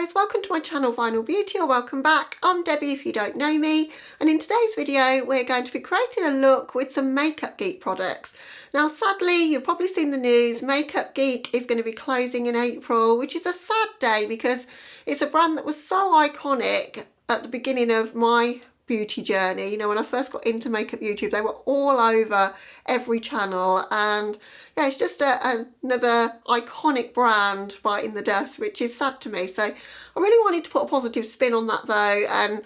guys, welcome to my channel Vinyl Beauty, or welcome back. I'm Debbie if you don't know me, and in today's video we're going to be creating a look with some Makeup Geek products. Now sadly, you've probably seen the news, Makeup Geek is going to be closing in April, which is a sad day because it's a brand that was so iconic at the beginning of my beauty journey. You know, when I first got into makeup YouTube, they were all over every channel, and yeah, it's just another iconic brand biting the dust, which is sad to me. So I really wanted to put a positive spin on that though, and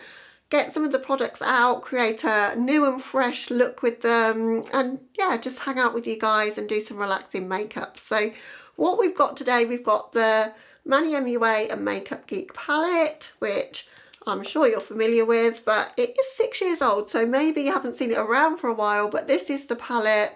get some of the products out, create a new and fresh look with them, and yeah, just hang out with you guys and do some relaxing makeup. So what we've got today, we've got the MannyMua X Makeup Geek palette, which I'm sure you're familiar with, but it is 6 years old, so maybe you haven't seen it around for a while, but this is the palette.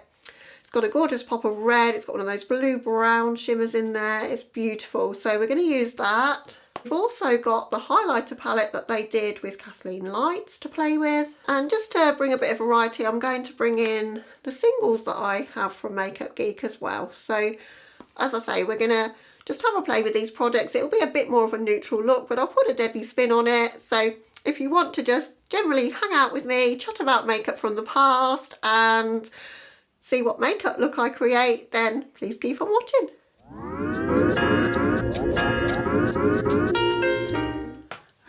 It's got a gorgeous pop of red, it's got one of those blue brown shimmers in there, it's beautiful, so we're going to use that. We've also got the highlighter palette that they did with Kathleen Lights to play with, and just to bring a bit of variety, I'm going to bring in the singles that I have from Makeup Geek as well. So as I say, we're going to just have a play with these products. It'll be a bit more of a neutral look, but I'll put a Debbie spin on it. So if you want to just generally hang out with me, chat about makeup from the past and see what makeup look I create, then please keep on watching.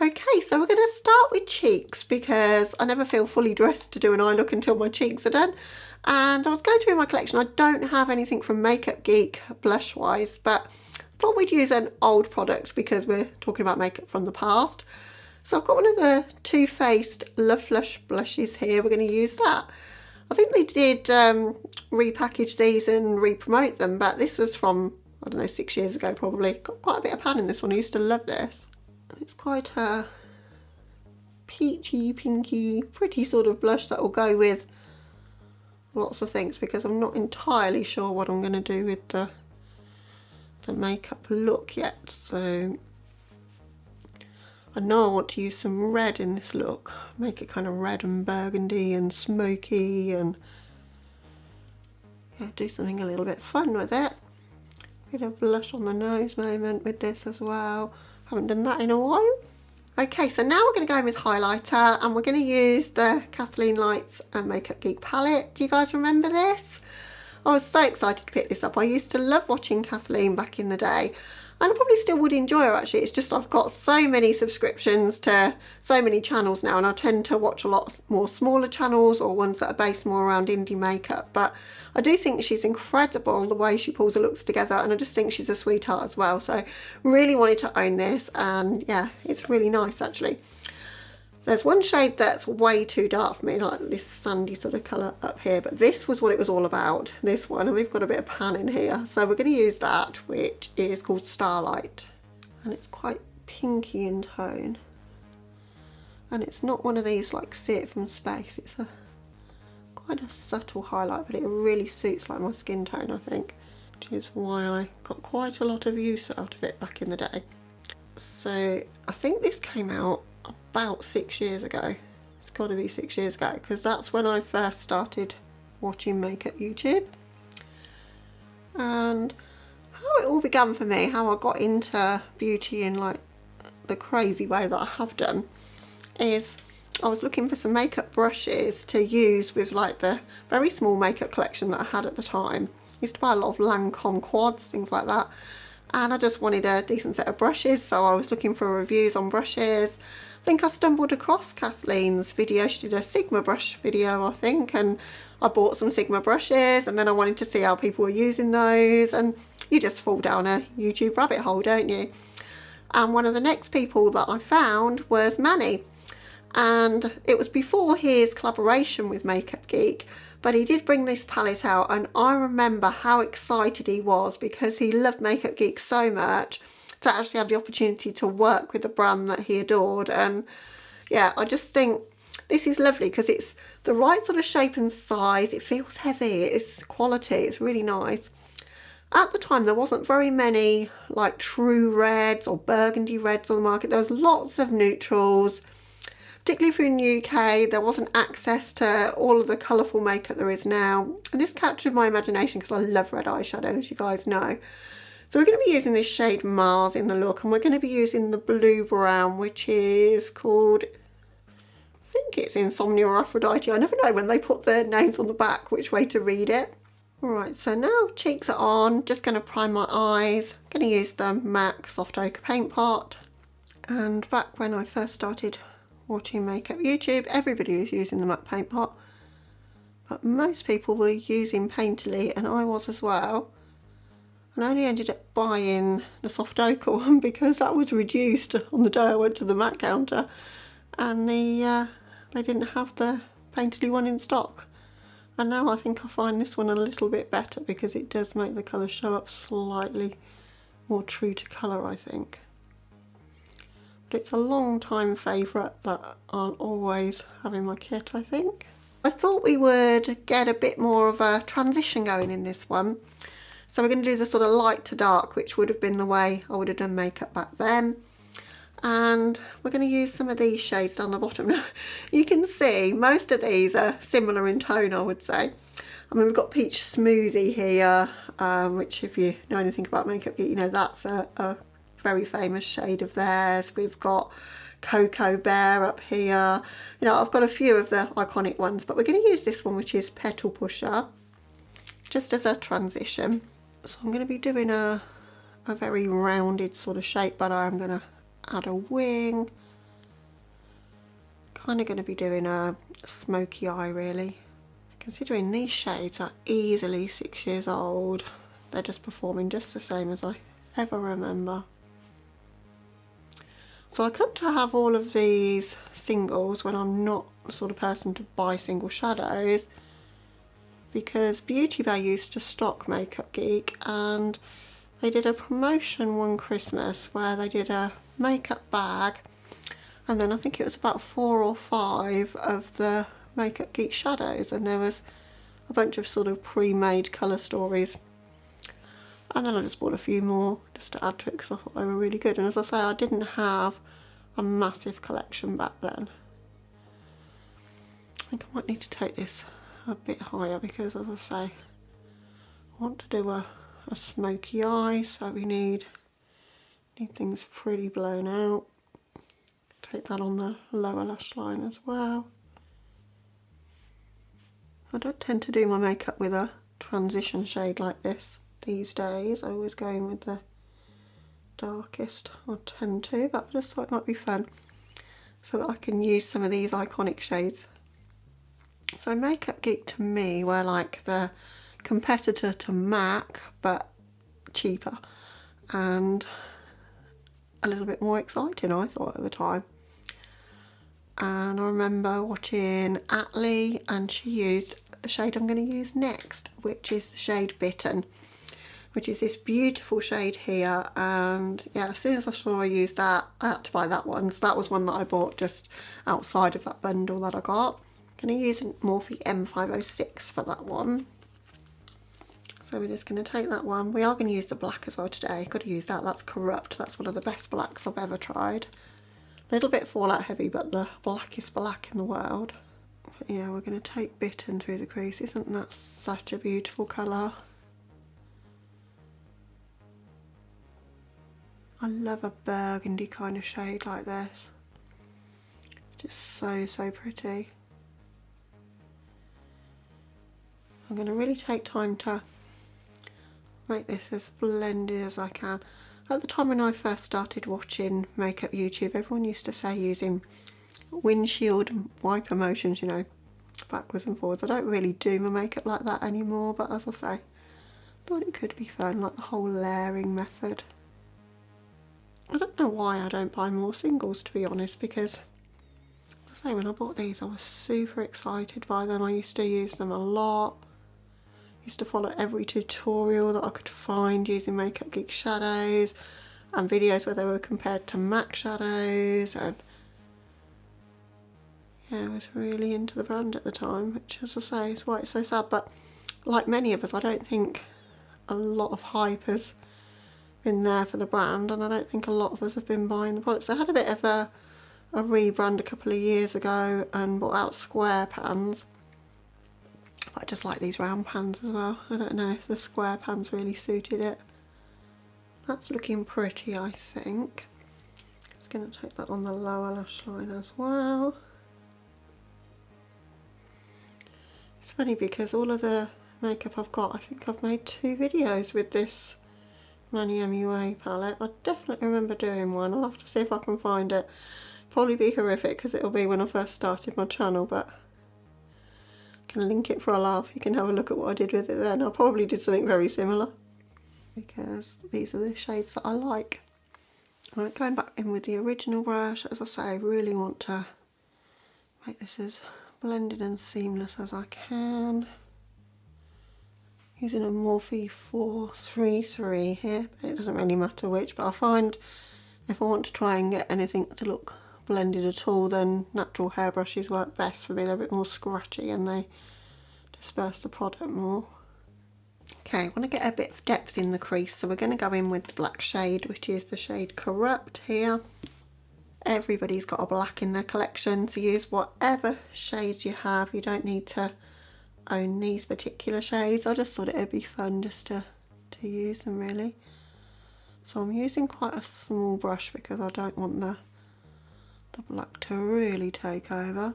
Okay, so we're going to start with cheeks because I never feel fully dressed to do an eye look until my cheeks are done. And I was going through my collection. I don't have anything from Makeup Geek blush wise, but thought we'd use an old product because we're talking about makeup from the past. So I've got one of the Too Faced Love Flush blushes here. We're going to use that. I think they did repackage these and re-promote them, but this was from, I don't know, 6 years ago probably. Got quite a bit of pan in this one. I used to love this. It's quite a peachy, pinky, pretty sort of blush that will go with lots of things, because I'm not entirely sure what I'm going to do with the makeup look yet. So I know I want to use some red in this look, make it kind of red and burgundy and smoky, and yeah, do something a little bit fun with it. Bit of blush on the nose moment with this as well. Haven't done that in a while. Okay, so now we're going to go in with highlighter, and we're going to use the Kathleen Lights and Makeup Geek palette. Do you guys remember this? I was so excited to pick this up. I used to love watching Kathleen back in the day, and I probably still would enjoy her actually. It's just I've got so many subscriptions to so many channels now, and I tend to watch a lot more smaller channels or ones that are based more around indie makeup. But I do think she's incredible the way she pulls her looks together, and I just think she's a sweetheart as well. So really wanted to own this, and yeah, it's really nice actually. There's one shade that's way too dark for me, like this sandy sort of colour up here, but this was what it was all about, this one, and we've got a bit of pan in here. So we're going to use that, which is called Starlight, and it's quite pinky in tone. And it's not one of these like see it from space, it's a quite a subtle highlight, but it really suits like my skin tone, I think, which is why I got quite a lot of use out of it back in the day. So I think this came out about 6 years ago. It's got to be 6 years ago, because that's when I first started watching makeup YouTube. And how it all began for me, how I got into beauty in like the crazy way that I have done, is I was looking for some makeup brushes to use with like the very small makeup collection that I had at the time. I used to buy a lot of Lancome quads, things like that, and I just wanted a decent set of brushes, so I was looking for reviews on brushes. I think I stumbled across Kathleen's video. She did a Sigma brush video, I think, and I bought some Sigma brushes, and then I wanted to see how people were using those, and you just fall down a YouTube rabbit hole, don't you? And one of the next people that I found was Manny, and it was before his collaboration with Makeup Geek, but he did bring this palette out, and I remember how excited he was because he loved Makeup Geek so much, to actually have the opportunity to work with a brand that he adored. And yeah, I just think this is lovely because it's the right sort of shape and size. It feels heavy, it's quality, it's really nice. At the time there wasn't very many like true reds or burgundy reds on the market. There was lots of neutrals, particularly if you're in the UK. There wasn't access to all of the colourful makeup there is now, and this captured my imagination because I love red eyeshadow, as you guys know. So we're going to be using this shade Mars in the look, and we're going to be using the blue brown, which is called, I think it's Insomnia or Aphrodite. I never know when they put their names on the back which way to read it. Alright, so now cheeks are on, just going to prime my eyes. I'm going to use the MAC Soft Ochre paint pot. And back when I first started watching Makeup YouTube, everybody was using the MAC paint pot. But most people were using Painterly, and I was as well. And I only ended up buying the Soft Ochre one because that was reduced on the day I went to the MAC counter. And they didn't have the Painterly one in stock. And now I think I find this one a little bit better because it does make the colour show up slightly more true to colour, I think. But it's a long time favourite that I'll always have in my kit, I think. I thought we would get a bit more of a transition going in this one. So we're going to do the sort of light to dark, which would have been the way I would have done makeup back then. And we're going to use some of these shades down the bottom. Now, you can see most of these are similar in tone, I would say. I mean, we've got Peach Smoothie here, which if you know anything about Makeup Geek, you know that's a very famous shade of theirs. We've got Cocoa Bear up here. You know, I've got a few of the iconic ones, but we're going to use this one, which is Petal Pusher, just as a transition. So I'm going to be doing a very rounded sort of shape, but I'm going to add a wing. Kind of going to be doing a smoky eye, really. Considering these shades are easily 6 years old, they're just performing just the same as I ever remember. So I come to have all of these singles when I'm not the sort of person to buy single shadows, because Beauty Bay used to stock Makeup Geek, and they did a promotion one Christmas where they did a makeup bag, and then I think it was about 4 or 5 of the Makeup Geek shadows, and there was a bunch of sort of pre-made colour stories. And then I just bought a few more just to add to it because I thought they were really good. And as I say, I didn't have a massive collection back then. I think I might need to take this a bit higher because, as I say, I want to do a smoky eye, so we need things pretty blown out. Take that on the lower lash line as well. I don't tend to do my makeup with a transition shade like this these days. I always go in with the darkest, I tend to, but I just thought it might be fun so that I can use some of these iconic shades. So Makeup Geek to me were like the competitor to MAC, but cheaper and a little bit more exciting, I thought, at the time. And I remember watching Atlee, and she used the shade I'm going to use next, which is the shade Bitten, which is this beautiful shade here. And yeah, as soon as I saw her use that, I had to buy that one. So that was one that I bought just outside of that bundle that I got. I'm going to use an Morphe M506 for that one. So we're just going to take that one. We are going to use the black as well today. Got to use that. That's Corrupt. That's one of the best blacks I've ever tried. A little bit fallout heavy, but the blackest black in the world. But yeah, we're going to take Bitten through the crease. Isn't that such a beautiful colour? I love a burgundy kind of shade like this. Just so pretty. I'm going to really take time to make this as blended as I can. At the time when I first started watching Makeup YouTube, everyone used to say using windshield wiper motions, you know, backwards and forwards. I don't really do my makeup like that anymore, but as I say, I thought it could be fun, like the whole layering method. I don't know why I don't buy more singles, to be honest, because as I say, when I bought these I was super excited by them. I used to use them a lot. Used to follow every tutorial that I could find using Makeup Geek shadows, and videos where they were compared to MAC shadows, and yeah, I was really into the brand at the time, which, as I say, is why it's so sad. But like many of us, I don't think a lot of hype has been there for the brand, and I don't think a lot of us have been buying the products. I had a bit of a rebrand a couple of years ago and bought out square pans. But I just like these round pans as well. I don't know if the square pans really suited it. That's looking pretty, I think. Just going to take that on the lower lash line as well. It's funny because all of the makeup I've got, I think I've made 2 videos with this MannyMua palette. I definitely remember doing one. I'll have to see if I can find it. Probably be horrific because it'll be when I first started my channel, but I can link it for a laugh. You can have a look at what I did with it then. I probably did something very similar because these are the shades that I like. Alright, going back in with the original brush, as I say, I really want to make this as blended and seamless as I can. Using a Morphe 433 here, but it doesn't really matter which, but I find if I want to try and get anything to look blended at all, then natural hairbrushes work best for me. They're a bit more scratchy and they disperse the product more. Okay, I want to get a bit of depth in the crease, so we're going to go in with the black shade, which is the shade Corrupt here. Everybody's got a black in their collection, so use whatever shades you have. You don't need to own these particular shades. I just thought it would be fun just to use them really. So I'm using quite a small brush because I don't want the black to really take over.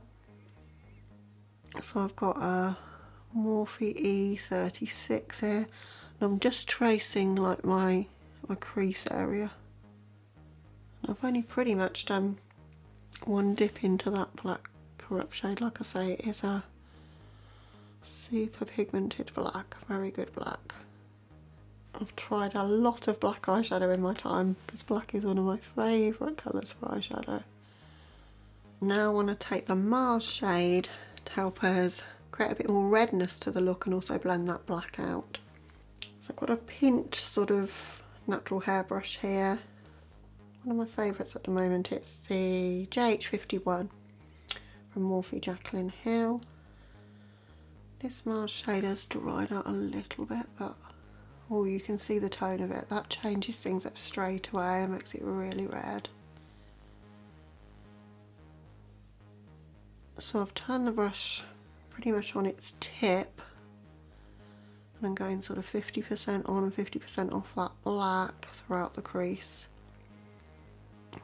So I've got a Morphe E36 here, and I'm just tracing like my crease area. I've only pretty much done one dip into that black Corrupt shade. Like I say, it is a super pigmented black, very good black. I've tried a lot of black eyeshadow in my time because black is one of my favourite colours for eyeshadow. Now I want to take the Mars shade to help us create a bit more redness to the look and also blend that black out. So I've got a pinch sort of natural hairbrush here. One of my favourites at the moment, it's the JH51 from Morphe Jaclyn Hill. This Mars shade has dried out a little bit, but oh, you can see the tone of it. That changes things up straight away and makes it really red. So I've turned the brush pretty much on its tip, and I'm going sort of 50% on and 50% off that black throughout the crease.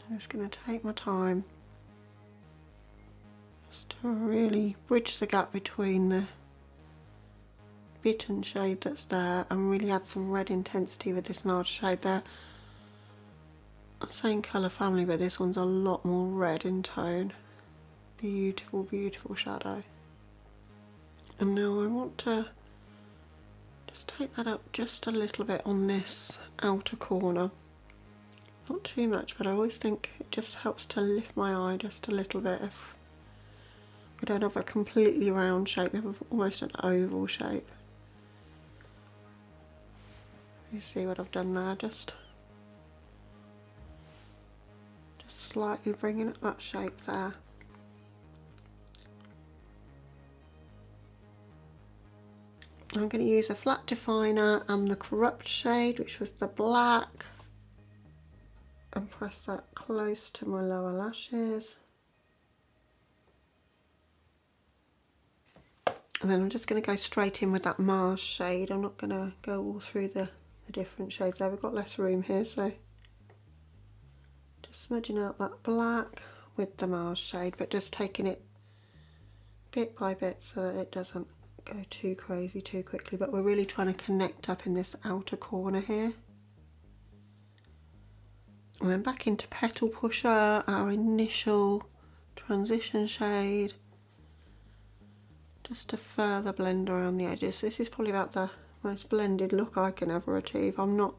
I'm just going to take my time just to really bridge the gap between the bitten shade that's there and really add some red intensity with this large shade there. Same colour family, but this one's a lot more red in tone. Beautiful, beautiful shadow. And now I want to just take that up just a little bit on this outer corner. Not too much, but I always think it just helps to lift my eye just a little bit. If we don't have a completely round shape, we have almost an oval shape. You see what I've done there? Just slightly bringing up that shape there. I'm going to use a flat definer and the Corrupt shade, which was the black, and press that close to my lower lashes. And then I'm just going to go straight in with that Mars shade. I'm not going to go all through the different shades there. We've got less room here, so just smudging out that black with the Mars shade, but just taking it bit by bit so that it doesn't go too crazy too quickly. But we're really trying to connect up in this outer corner here. And then back into Petal Pusher, our initial transition shade, just to further blend around the edges. This is probably about the most blended look I can ever achieve. I'm not,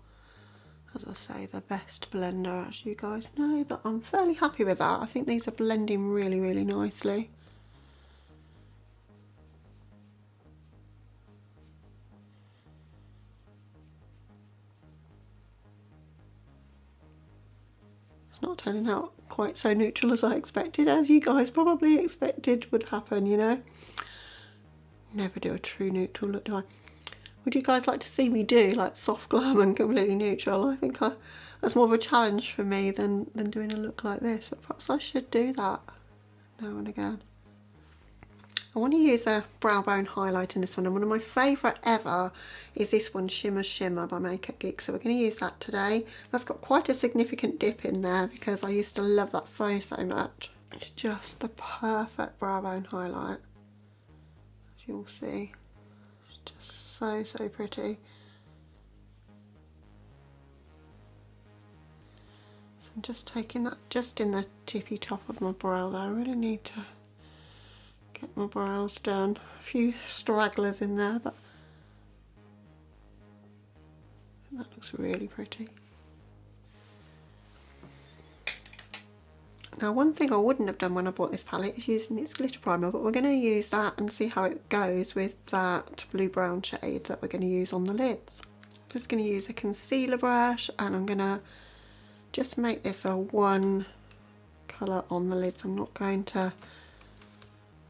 as I say, the best blender, as you guys know, but I'm fairly happy with that. I think these are blending really, really nicely. It's not turning out quite so neutral as I expected, as you guys probably expected would happen, you know. Never do a true neutral look, do I? Would you guys like to see me do like soft glam and completely neutral? I think that's more of a challenge for me than doing a look like this, but perhaps I should do that now and again. I want to use a brow bone highlight in this one, and one of my favourite ever is this one, Shimmer Shimmer by Makeup Geek, so we're going to use that today. That's got quite a significant dip in there because I used to love that so much. It's just the perfect brow bone highlight, as you'll see. It's just so pretty. So I'm just taking that just in the tippy top of my brow there. I really need to get my brows done. A few stragglers in there, but that looks really pretty. Now, one thing I wouldn't have done when I bought this palette is using its glitter primer, but we're going to use that and see how it goes with that blue brown shade that we're going to use on the lids. I'm just going to use a concealer brush, and I'm going to just make this a one colour on the lids. I'm not going to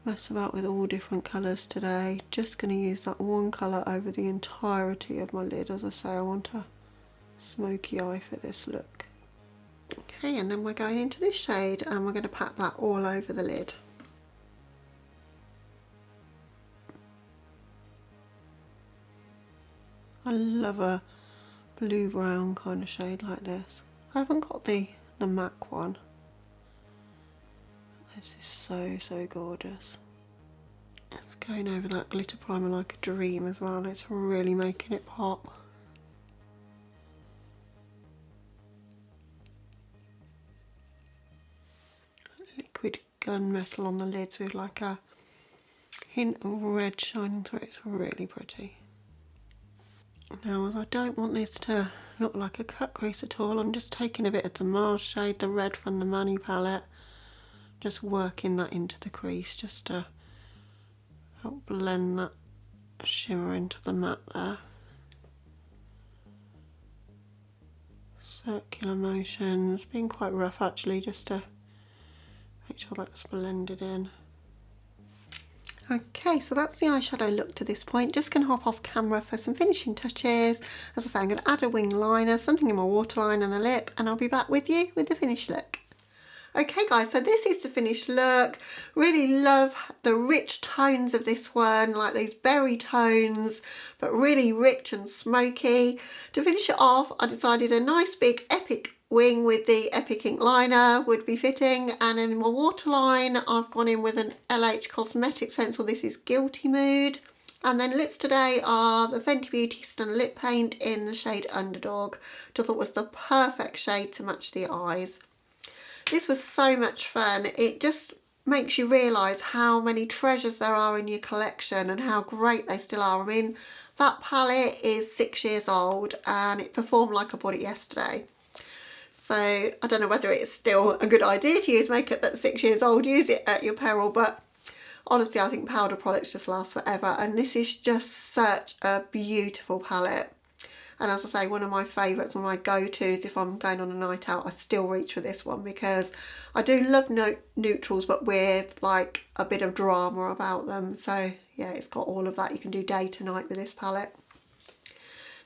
mess about with all different colours today. Just going to use that one colour over the entirety of my lid. As I say, I want a smoky eye for this look. Okay, and then we're going into this shade and we're going to pat that all over the lid. I love a blue brown kind of shade like this. I haven't got the MAC one. This is so gorgeous. It's going over that glitter primer like a dream as well. It's really making it pop. Liquid gunmetal on the lids with like a hint of red shining through. It's really pretty. Now, as I don't want this to look like a cut crease at all, I'm just taking a bit of the Mars shade, the red from the Manny palette, just working that into the crease just to help blend that shimmer into the matte there. Circular motions, being quite rough actually, just to make sure that's blended in. Okay, so that's the eyeshadow look to this point. Just going to hop off camera for some finishing touches. As I say, I'm going to add a wing liner, something in my waterline and a lip, and I'll be back with you with the finished look. Okay guys, so this is the finished look. Really love the rich tones of this one, like these berry tones, but really rich and smoky. To finish it off, I decided a nice big epic wing with the Epic ink liner would be fitting, and in my waterline I've gone in with an LH Cosmetics pencil. This is Guilty Mood. And then lips today are the Fenty Beauty Stun Lip Paint in the shade Underdog, which I thought was the perfect shade to match the eyes. This was so much fun. It just makes you realise how many treasures there are in your collection and how great they still are. I mean, that palette is 6 years old and it performed like I bought it yesterday. So I don't know whether it's still a good idea to use makeup that's 6 years old. Use it at your peril, but honestly I think powder products just last forever, and this is just such a beautiful palette. And as I say, one of my favourites, one of my go-tos if I'm going on a night out, I still reach for this one because I do love neutrals but with like a bit of drama about them. So yeah, it's got all of that. You can do day to night with this palette.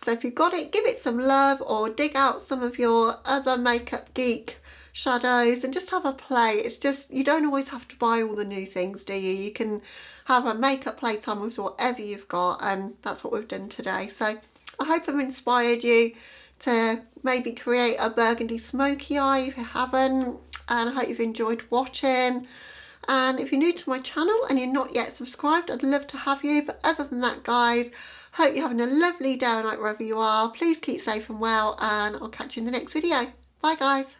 So if you've got it, give it some love, or dig out some of your other Makeup Geek shadows and just have a play. It's just, you don't always have to buy all the new things, do you? You can have a makeup playtime with whatever you've got, and that's what we've done today. So I hope I've inspired you to maybe create a burgundy smoky eye if you haven't, and I hope you've enjoyed watching. And if you're new to my channel and you're not yet subscribed, I'd love to have you. But other than that guys, hope you're having a lovely day or night wherever you are. Please keep safe and well, and I'll catch you in the next video. Bye guys.